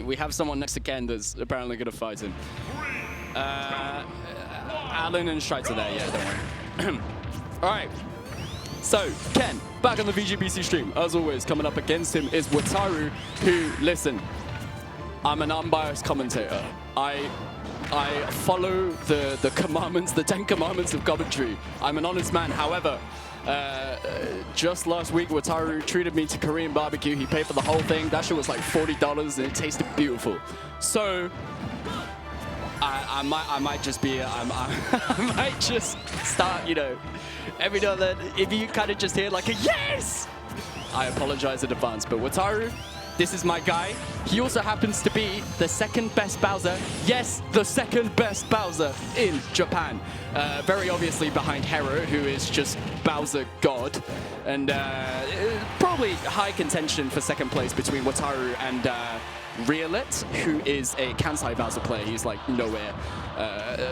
we have someone next to Ken that's apparently going to fight him. Alan and Strites are there, yeah, don't worry. All right. So, Ken, back on the VGBC stream. As always, coming up against him is Wataru, who, listen, I'm an unbiased commentator. I follow the commandments, the 10 commandments of commentary. I'm an honest man. However, just last week, Wataru treated me to Korean barbecue. He paid for the whole thing. That shit was like $40 and it tasted beautiful. So, I might just be, I might just start, you know, every now and then, if you kind of just hear like a yes, I apologize in advance. But Wataru, this is my guy. He also happens to be the second best Bowser. Yes, the second best Bowser in Japan. Very obviously behind Hero, who is just Bowser God. And probably high contention for second place between Wataru and Riolet, who is a Kansai Bowser player. He's like nowhere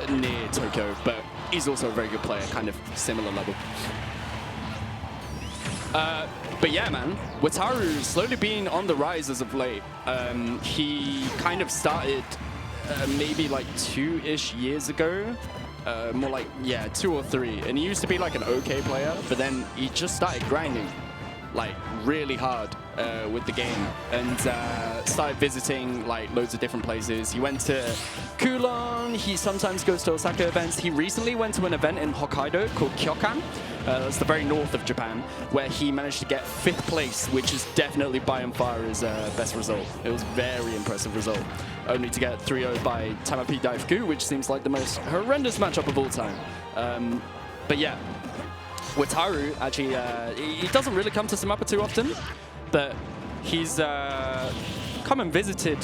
near Tokyo, but he's also a very good player, kind of similar level. But yeah, man, Wataru's slowly been on the rise as of late. He kind of started maybe like 2-ish years ago. More like, yeah, 2 or 3. And he used to be like an okay player, but then he just started grinding like really hard with the game and started visiting like loads of different places. He went to Kulon, he sometimes goes to Osaka events. He recently went to an event in Hokkaido called Kyokan. That's the very north of Japan, where he managed to get 5th place, which is definitely by and far his best result. It was a very impressive result. Only to get 3-0 by Tamapi Daifuku, which seems like the most horrendous matchup of all time. But yeah, Wataru, actually, he doesn't really come to Sumapa too often, but he's come and visited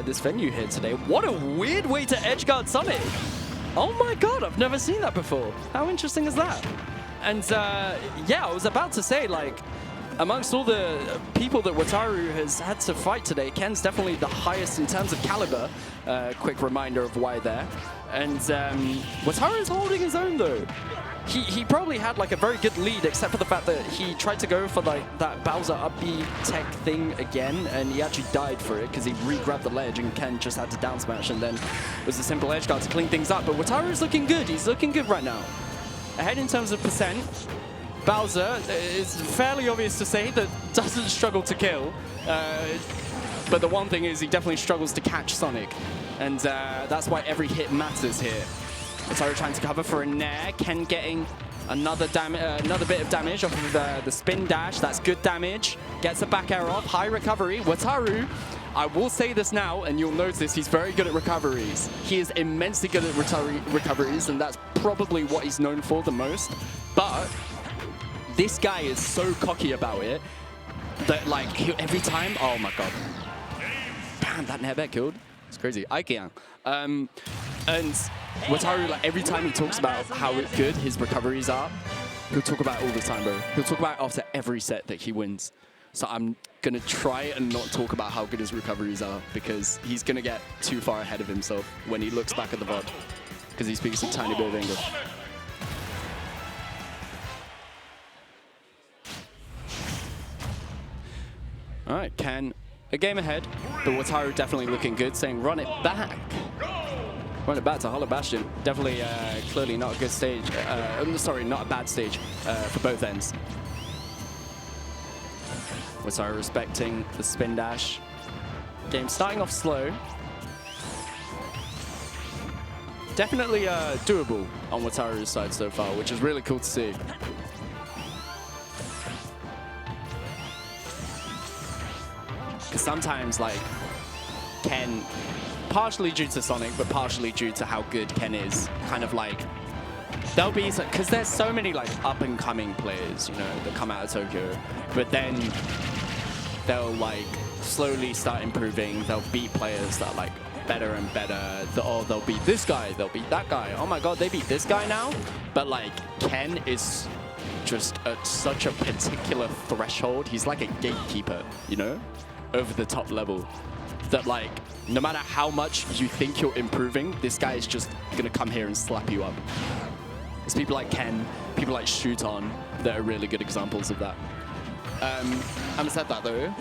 this venue here today. What a weird way to edgeguard Sonic! Oh my god, I've never seen that before. How interesting is that? And yeah, I was about to say, like, amongst all the people that Wataru has had to fight today, Ken's definitely the highest in terms of caliber. Quick reminder of why there. And Wataru is holding his own though. He probably had like a very good lead, except for the fact that he tried to go for like that Bowser up B tech thing again, and he actually died for it because he re-grabbed the ledge and Ken just had to down smash, and then it was a simple edge guard to clean things up. But Wataru's looking good. He's looking good right now. Ahead in terms of percent, Bowser is fairly obvious to say that doesn't struggle to kill. But the one thing is he definitely struggles to catch Sonic, and that's why every hit matters here. Wataru trying to cover for a nair. Ken getting another bit of damage off of the spin dash. That's good damage. Gets a back air off. High recovery. Wataru, I will say this now, and you'll notice he's very good at recoveries. He is immensely good at recoveries, and that's probably what he's known for the most. But this guy is so cocky about it that, like, every time, oh my god. Damn, that nair back killed. It's crazy. Aikian. And Wataru, like, every time he talks about how good his recoveries are, he'll talk about it all the time, bro. He'll talk about it after every set that he wins. So I'm going to try and not talk about how good his recoveries are, because he's going to get too far ahead of himself when he looks back at the VOD, because he speaks a tiny bit of English. All right, Ken, a game ahead, but Wataru definitely looking good, saying run it back. Run it back to Hollow Bastion. Definitely, clearly not a good stage. Sorry, not a bad stage for both ends. Wataru respecting the spin dash. Game starting off slow. Definitely doable on Wataru's side so far, which is really cool to see. Because sometimes, like, Ken, partially due to Sonic, but partially due to how good Ken is, kind of like, there'll be, because there's so many like up-and-coming players, you know, that come out of Tokyo, but then they'll like slowly start improving. They'll beat players that are like better and better. Or they'll beat this guy, they'll beat that guy. Oh my god, they beat this guy now? But like, Ken is just at such a particular threshold. He's like a gatekeeper, you know, over the top level. That like, no matter how much you think you're improving, this guy is just gonna come here and slap you up. There's people like Ken, people like Shuton that are really good examples of that. Having said that though,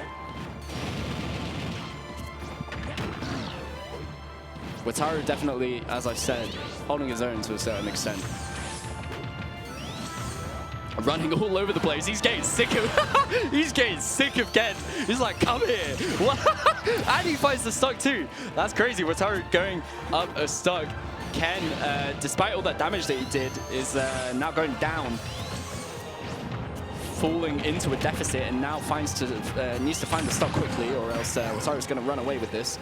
Wataru definitely, as I said, holding his own to a certain extent. Running all over the place. He's getting sick of he's getting sick of Ken. He's like, come here. What? And he finds the stock too. That's crazy. Wataru going up a stock. Ken, despite all that damage that he did, is now going down, falling into a deficit, and now needs to find the stock quickly, or else Wataru's going to run away with this.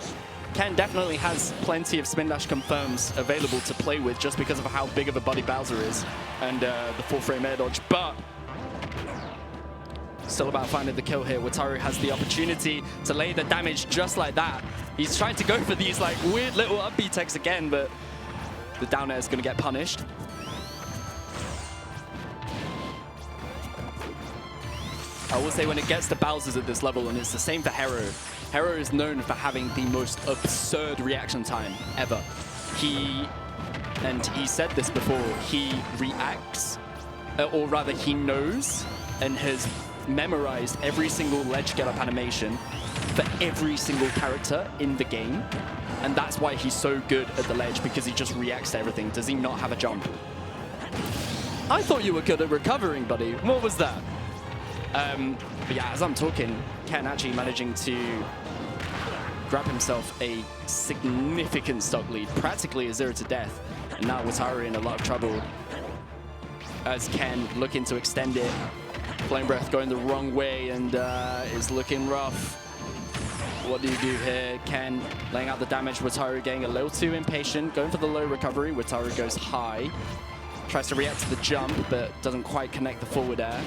Ken definitely has plenty of spin dash confirms available to play with just because of how big of a body Bowser is and the full frame air dodge, but still about finding the kill here. Wataru has the opportunity to lay the damage just like that. He's trying to go for these like weird little up B techs again, but the down air is going to get punished. I will say when it gets to Bowser's at this level, and it's the same for Hero, Hero is known for having the most absurd reaction time ever. He said this before, he reacts, or rather he knows and has memorized every single ledge get up animation for every single character in the game. And that's why he's so good at the ledge, because he just reacts to everything. Does he not have a jump? I thought you were good at recovering, buddy. What was that? But yeah, as I'm talking, Ken actually managing to grab himself a significant stock lead, practically a 0 to death. And now Wataru in a lot of trouble as Ken looking to extend it. Flame Breath going the wrong way and is looking rough. What do you do here? Ken laying out the damage. Wataru getting a little too impatient, going for the low recovery. Wataru goes high, tries to react to the jump, but doesn't quite connect the forward air.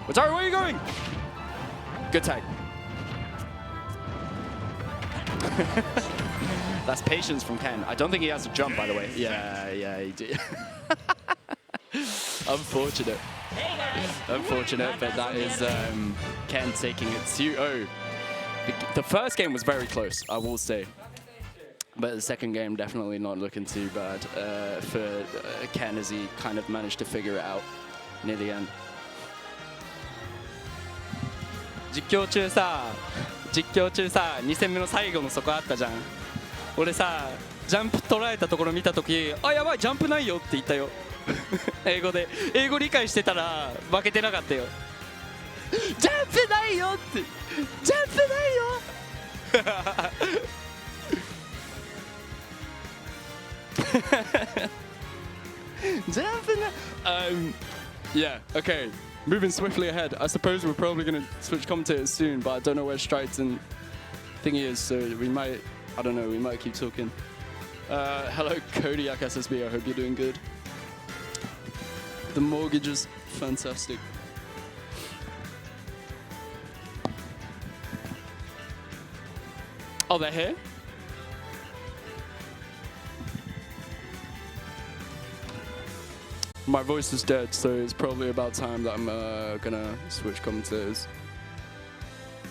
Wataru, where are you going? Good tag. That's patience from Ken. I don't think he has a jump, by the way. Yeah, he did. Unfortunate. Unfortunate, but that is Ken taking it 2-0. The first game was very close, I will say. But the second game definitely not looking too bad for Ken, as he kind of managed to figure it out near the end. 実況中さ、2戦目の最後のそこあったじゃん。俺さ、ジャンプ捉えたところ見たとき、あ、やばい、ジャンプないよって言ったよ。英語で。英語理解してたら負けてなかったよ。ジャンプないよって。ジャンプないよ。ジャンプな。Yeah, okay. Moving swiftly ahead. I suppose we're probably going to switch commentators soon, but I don't know where Strides and thingy is, so we might, I don't know, we might keep talking. Hello, Kodiak SSBU. I hope you're doing good. The mortgage is fantastic. Oh, they're here? My voice is dead, so it's probably about time that I'm gonna switch commentators.